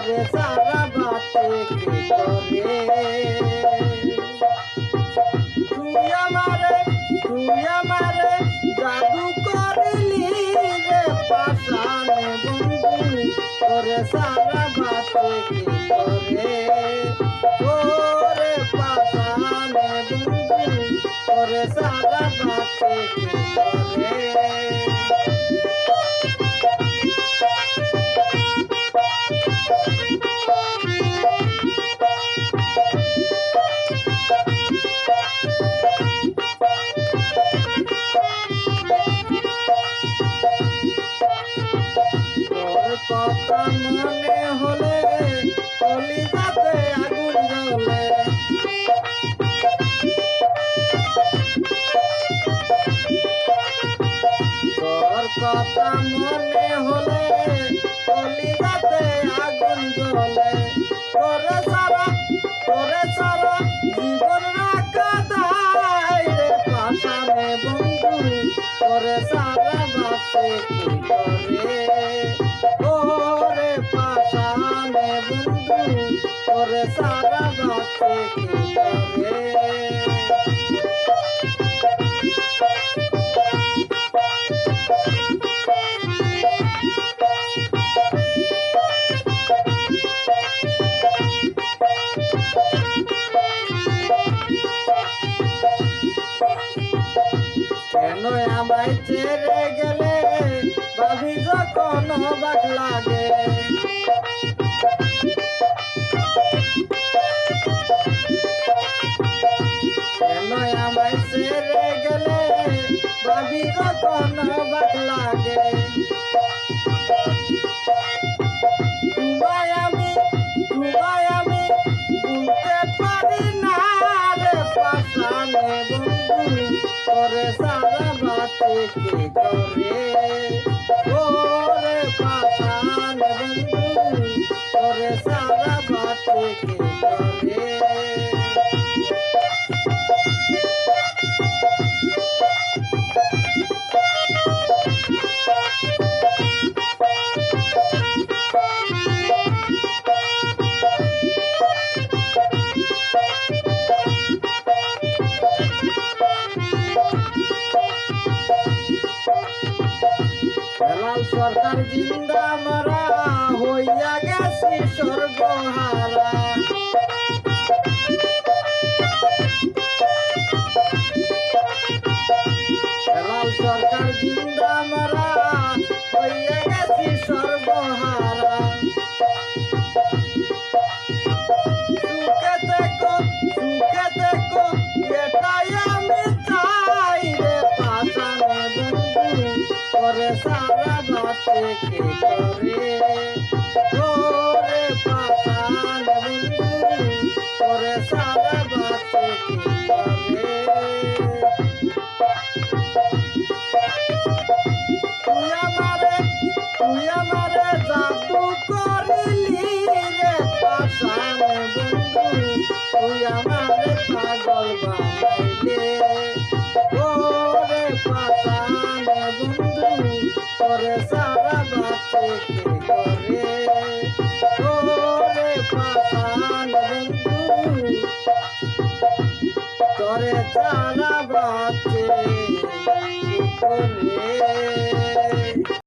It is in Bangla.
করে সারা বাতে কি করে তুই আমারে জাদু করলি রে পাশানে বন্ধু করে সারা বাতে কি করে ওরে পাশানে বন্ধু করে সারা বাতে কি করে কথা মনে হলে কলিজাতে আগুন জ্বলে তোর কথা মনে হলে কলিজাতে আগুন জ্বলে তোরে সারা জীবন রাখা দায় রে পাশানে বন্ধু তোরে সারা বাসে কি করে ওরে পাশানে বন্ধু তোরে সারা বাসে কি করে কেন আমায় ছেড়ে গেলে ভাবি যখন অবাক লাগে কেন আমায় ছেড়ে গেলে ভাবি যখন অবাক লাগে তোমায় আমি ভুলতে পারি না রে পাশানে বন্ধু করে সারা বাতে কি করে ওরে পাশানে বন্ধু করে সারা বাতে কি করে হেলাল সরকার জিন্দা মারা হইয়া গেছি সর্বহারা হেলাল সরকার জিন্দা মারা হইয়া গেছি সর্বহারা সুখে থেকো এটাই আমি চাই রে পাশানে বন্ধু করে সারা বাতে কি করে ওরে পাশানে বন্ধু করে সারা বাতে কি করে তুই আমারে জাদু করলি রে পাশানে বন্ধু তুই আমারে পাগল বানাইলে ওরে পাশানে বন্ধু করে সারা বাতে কি করে ওরে পাশানে বন্ধু করে সারা বাতে কি করে